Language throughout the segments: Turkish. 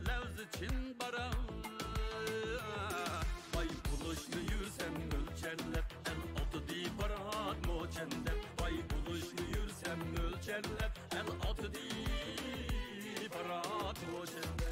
levz için bara. Vay buluşlu yürsem ölçerlep el atı di barat moçendep. Vay buluşlu yürsem ölçerlep el atı di barat moçendep.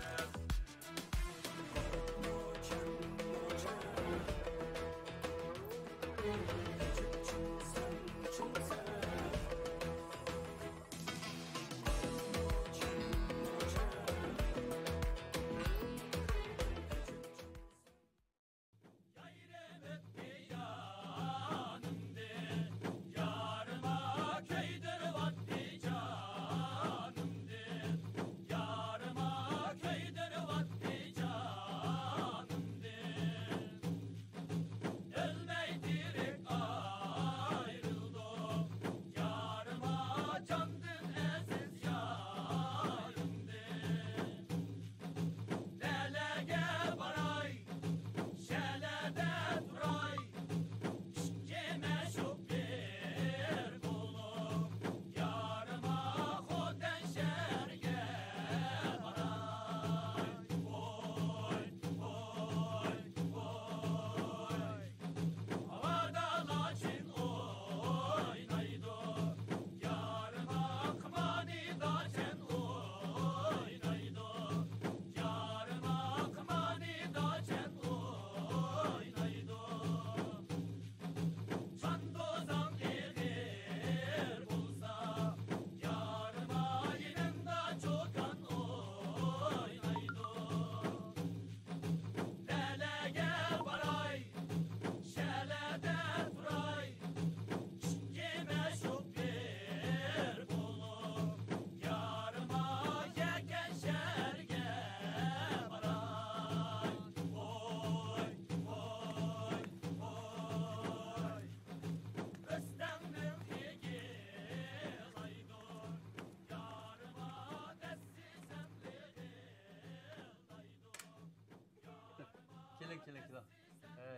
Keling.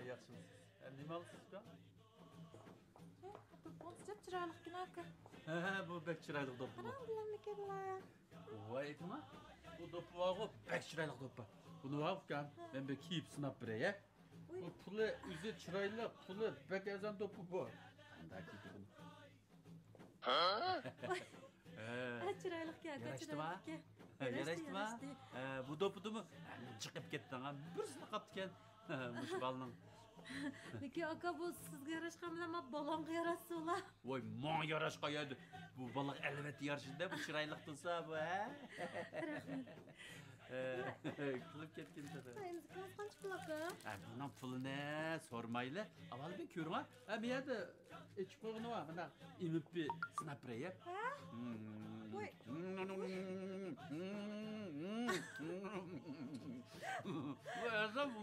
Yaxshimisiz. Nima olibsiz-ku? Bu juda chiroyli aka. Bu bek chiroyli do'ppi. Qanday bilanmikanlar? Voy, aytma. Bu do'ppi bor-ku, bek chiroyli do'ppi. Buni olgan, men bir kiyib sinab beray. Bu puli o'zi chiroyli, puli bek azam do'ppi bor. Qanday kiydi buni? Ha? Chiroyli aka, chiroyli. Yarashdimi? Bu do'ppidimi? Chiqib ketdi, birsini qaptikan. Mush balning. Lekin aka bu sizga yarashgan bilan men balonga yarashsa ular. Voy, men yarashqaydi. Bu baliq albatta yarashida, bu chiroyli tursa bu, ha? Rahmat. Qilib ketgan edi. Endi qancha pul aka? Bundan pulini sormayli. Avval bir ko'ring, ha. Bu yerda ichib qo'yg'ini va mana imib bir sinab beray. Ha? Voy. Bu azam bu.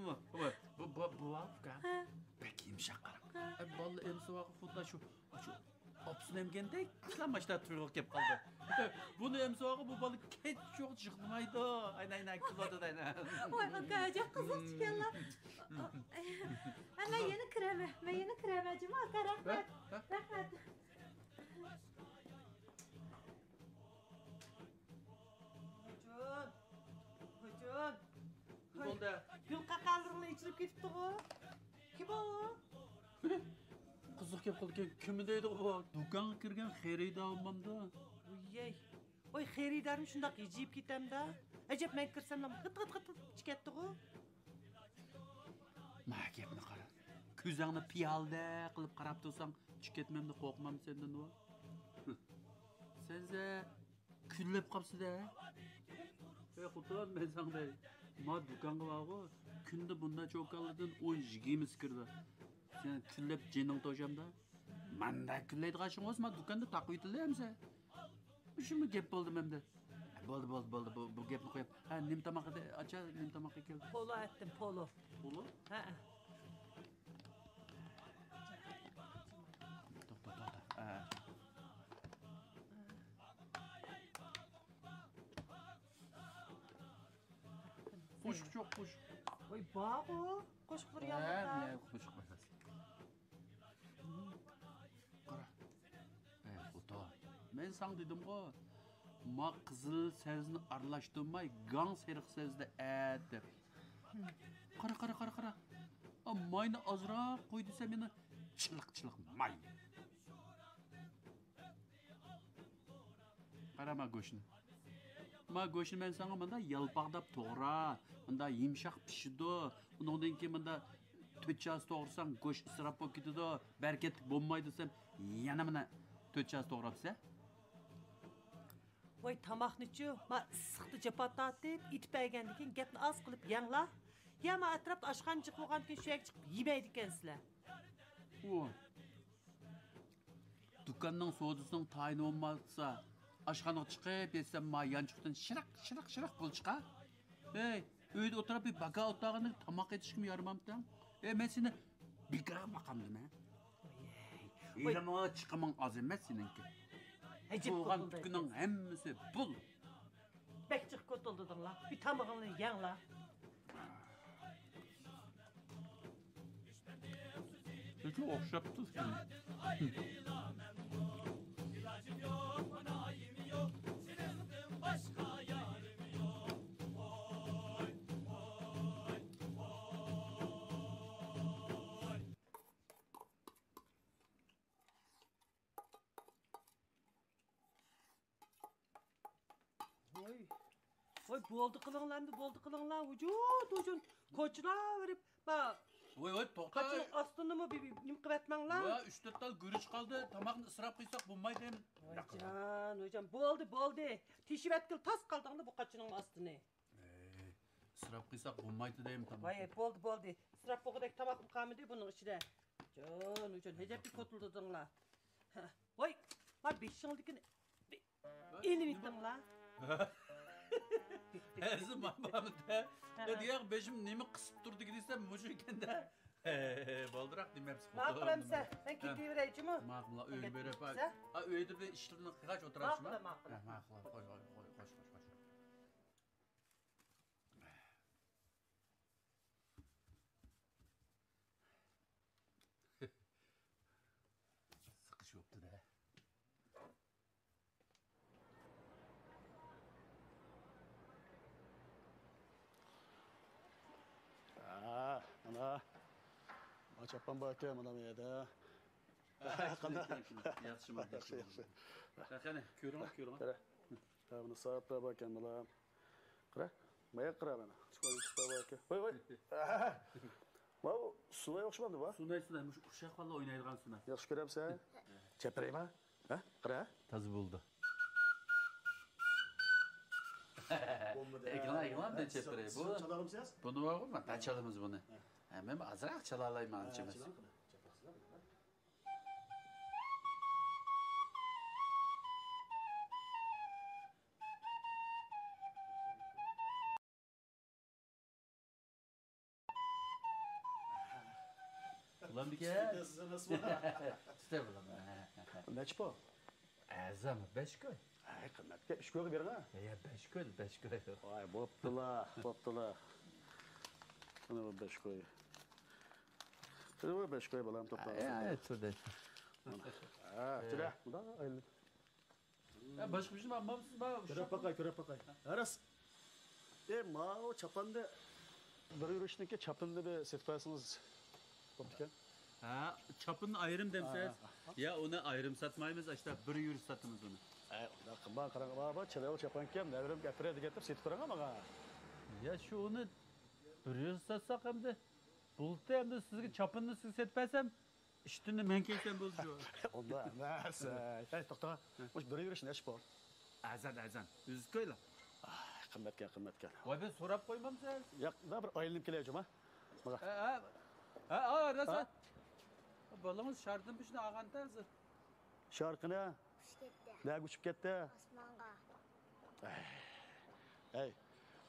Bu afgan. Pek yumshoq qarab. Bolla emsivog'i xuddi shu opsini emgandek ishlanmashda turib kelib qoldi. Buni emsivog'i bu bola kech yo'q yig'maydi. Aynan kuladi aynan. Voy aka, ajab qiziq chiqanlar. Men yana kiraman, juma aka, rahmat. Rahmat. Hocam. Ne oldu? Gül qaqalırla içirip ketipti-ku. Kim o? Qiziq kelib qolgan kimi deydi bu? Do'konga kirgan xaridormanda. Uyey. Oy xaridorim shundoq yeyib ketamda. Ajab men kirsam qit chiqatdi-ku. Ma gapni qara. Ko'zingni piyolda qilib qarab tursang, chiqib ketmamda qo'rqmam sendan u. Senza kullab qolsa-da. Xudodan men sanga ma do'konga borgu, kunda bunda cho'kallardan 10-20 kirdi. Sen kullab jining to'shamda. Manda kullaydigan ishing o'z, men do'konda taqib yetilamsa. Shumi gap bo'ldi menda. Bo'ldi. Bu gapni qo'yib. Ha, nim tamoqda acha, nim tamoqqa keldi. Polo etdim, polo. Polo? Ha. To'xta. Qo'shiq yo'q, qo'shiq. Voy, bor-ku. Qo'shiqlar yozildi. Ha, qo'shiq qo'yasiz. Qara. Xudo. Men sang dedim-ku. Ma qizil sebzini aralashtirmay gang seriq sebzida deb. Qara. Mayni ozroq qo'y desa meni chiliq may. Qarama go'shni. Ma go'shni men sana menda yalpaqdab to'g'ra, menda yumshoq pishidi. Undan keyin menda 4 chas to'g'risang go'sht isrof bo'lib ketadi, barakatli bo'lmaydi desam, yana meni 4 chas to'g'rabsa. Voy tamaqnichu, ma issiqni japatatib, itib bergandan keyin gapni az qilib yangla. Ya ma atrofda oshxona chiqib bo'lgandan keyin shu yak chiqib yemaydi ekansizlar. Voy. Dükanning sodasining tayini olmasa, oshxonaga chiqib yetsam, ma yanchiqdan shiraq pul chiqa. Ey, uyda o'tirib bir baka o'tag'ini tamoq etishkim yaramamdan. Men seni bilgara maqamdim, Ilama chiqamang oz emas seninki. Ajib Bo'lgan qo'ldi. kunning hammasi pul. Bekchiq ko'tildinglar. Bir tamog'ingni yangla. Peki okşaptı seni. Voy bo'ldi qilinglar. Vujud. Ko'chlar verib, ba Voy to'xta. Kaçın astını bir nim kıvetmengler. Ya 3-4 tal gürüç kaldı. Tamamını ısrap kıysak bulmaydı hem. Hocam boldu. Tişivetkil tas kaldığında bu kaçının astını. Israp kıysak bulmaydı deyim tamam. Vay boldu. Sırap bu kadar tabak mıkamı değil bunun içine. Hocam hecep bir kotuldudunlar. Vay 5 yıldıkın eli bittin la. Ezim babamı da. Ya diyak beşim nemi kısıp durdu gidiysem muşuyken de. Baldırak demem sıkıntı. Makbulam sen. Ben gidiyi vereceğim mi? Makbula öyle böyle bak. Ha öyle bir işlerini kaç oturarsın mı? Makbula. Makbula koş. Sıkış yoktu da. Ana. Açapan bakıyorum adam ya da. Yaxşı mı? Yaxşı. Qani, ko'ring. Qara. Bunu sağıpta bakıyorum bala. Qara. Maya qara bana. Çıkıp bakıyorum. Voy. Bu suya o'xshamadi bu. Sunay, mush uşaq valla o'ynaydigan sunay. Yaxshi ko'ramsan? Chapiraymi? Ha? Qara. Toz bo'ldi. Ekran da çepiray. Bu Çalalımsınız? bunu var mı? Ben çalımız bunu. Hemen azrak çalalayım ançımız. Ulan bir kere. Size nasıl var? İşte bulam. Ne çıpo? Azam 5 koy. Ay kıymetli. İş koyu verin ha. Ya 5 koy. Vay boptula. Bunu bu 5 koyu. Şunu bu 5 koyu balam topla. Ya türde. Ha, tüle. Bu da ayrı. Ya başka bir şey yapmamışsın bana. Körep bakay. Aras. Ma o çapanda bir yürüyüşteki çapında bir setfasınız. Koptuken. Ha, çapın ayrım demseniz. Ya onu ayrım satmayımız işte bir yürü satımız onu. Da kımba karang baba çeleo çapankem nevrim getirip set kurang ama. Ya şu onu bir yürü satsak hem de buluttu hem de sizge çapını siz setmesem üstünde men keysem bozuyor. Onda neyse. Hey tokta. Hoş bir yürüyüş ne spor? Azan. Üzköyle. Kımmet gel. Vay ben sorap koymam sen. Ya da bir ayrılıp geleceğim ha. Rasa. Balımız şartın peşine ağantı hazır. Şarkına. Ne güçüp gitti? Osmanға. Hey.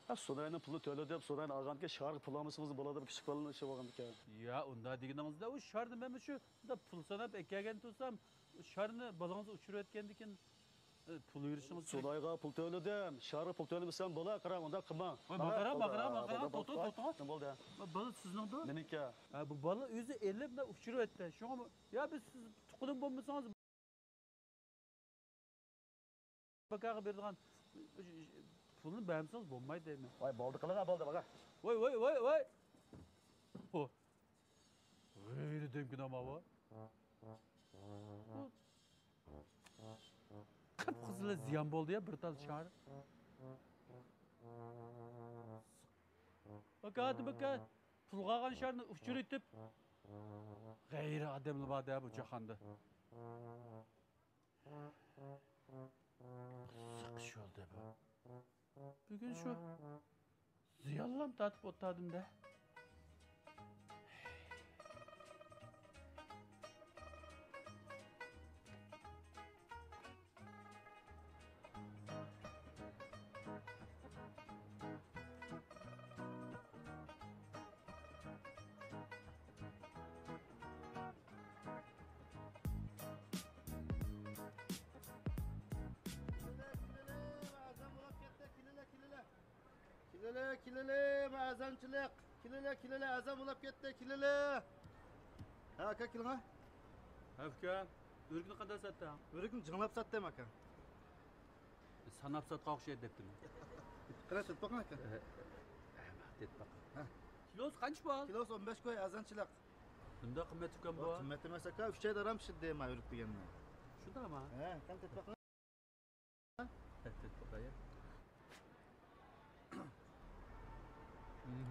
Ha Sunay'ın pulu töle deyip Sunay'ın ağantı şarkı pulamışsınız boladı bir küçük balını şey olgandı ki. Ya onda degenimizde o şartın ben şu da pul sanap ekegen tutsam şartını balığınızı uçurup etkendikin pul yürüyüşümüz. Sunay'a pul töle deyim. Şarkı pul töle misin bola karam onda kıma. Makara. Toto. Ne oldu ya? Balık sizin de. Minik ya. Bu balık yüzü elimle uçurup etti. Şu an ya biz siz tukudun bombasanız Bakağa berdiğin pulunu beğenmesiz bulmaydı değil mi? Vay boldu kılına boldu baka. Vay. O. Öyle demkin ama bu. Kıpkızılı ziyan boldu ya bir tal çağır. Baka. Pulgagan şarını uçur etip. Gayri ademli bada bu cahanda. Sıkış oldu bu. Bugün şu ziyallam tatıp otadım da. Kilele ma'azamchilik. Kilele azam bo'lib ketdi. Kilele. Ha aka kilga. Afka, ürgünü kadar sattı. O'rikni jinglab satdim aka. Sanap sat kalkışıyor deptim. Qara tutpaqmi aka? Det bak. Kilosu kaç bu? Kilosi 15 koy azanchilik. Bunda kıymet tüken bu. Qimmat emas aka, 3 ay daram pishirdi deyman o'rik degandan. Şu da ama. Ha, qani tutpaqmi? Det bak ya.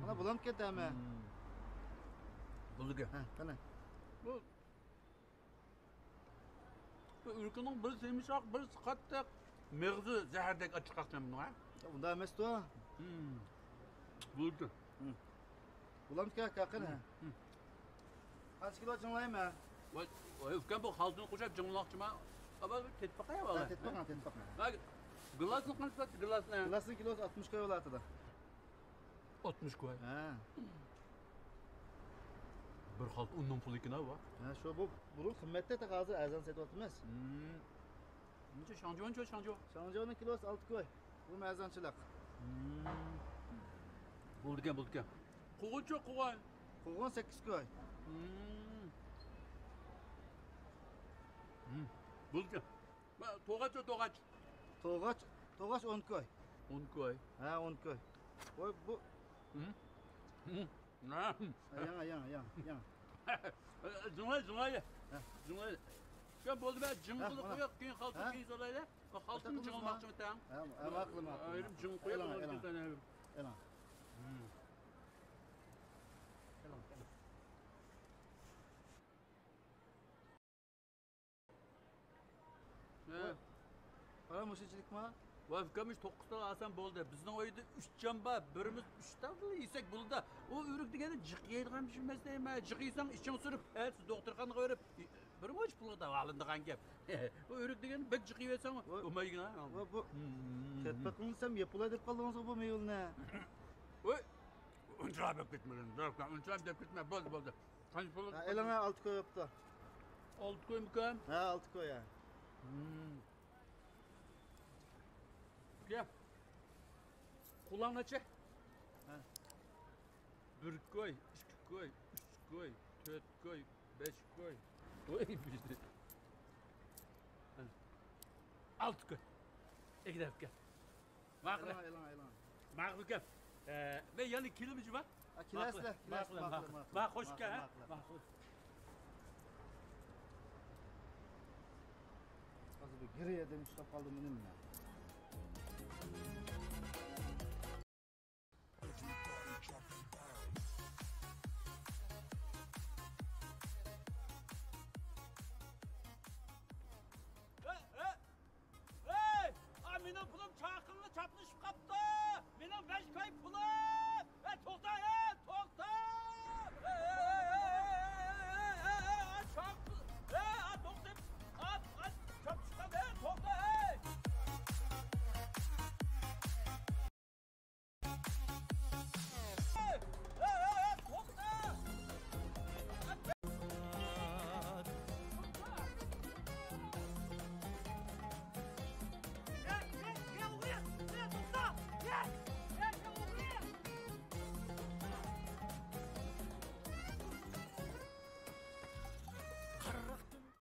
Mana bulam ketami. Bulduk ya. Ha, qani. Bu ürkünün bir semişak, bir sıkattık. Mevzu zeherdek açık akşam bunu ha. Unda emas to. Bulduk. Bulam aka qani. Qancha kilo jinglayman? Vay ufkan bu haltını kuşap cımlakçı mı? Ama tetbaka ya valla. Tetpaqan. Bak, glasını kaç sattı glasını? Glasning kilosi 60 koy bo'latida. 60 koy. Ha. Bir halt undan pul ikine var. Ha, shu bu qimmatda ta hozir azan sotyapmiz. Neçe şanjı. Shanjoning kilosi 6 koy. Bu ma'zanchilik. Bulduk ya. Kuğun çok kuğun. Qurg'on 8 koy. Bulduk ya. Toğaç. To'g'ach 10 koy. 10 koy. Ha, 10 koy. Voy bu Ne? yana. Zungay. Şu boldu ben cıngılı bana. koyak gün haltı Ha? keyiz olayla. Bak haltını Atakımız cıngılmakçı mı tamam? Ha, maqlım. Ayrım cıng koyak Elan. bir tane. Elan. Qara mushichilikmi? Vafkamış 9 tane alsam boldu. Bizden oydu 3 camba, birimiz 3 tane yesek buldu. O ürük degeni cık yeyilgan pişirmez deyme. Cık yesem içim sürüp, siz doktorxanaga koyup bir moç pulu da alındıgan gap. O ürük degeni bek cık yeysen o maygın ha. Bu tetpaqınsam yapılay deb qaldingiz bu meyilni. Oy. Unçalab dep gitmedin. Unçalab dep gitme. Boldu. Kaç pulu? Ha, elana 6 koy yaptı. 6 koy mu kan? Ha, 6 koy ya. Gel. Kulağına çek. Ha. 1 koy, 2 koy, 3 koy, 4 koy, 5 koy. Oy bizde. 6 koy. İki dakika. Mağla. Elana. Mağla gel. Ve yani kilometre var. Kilasla. Mağla hoş gel. Mağla. Hozir bir giriya deb ushlab qoldim menimni.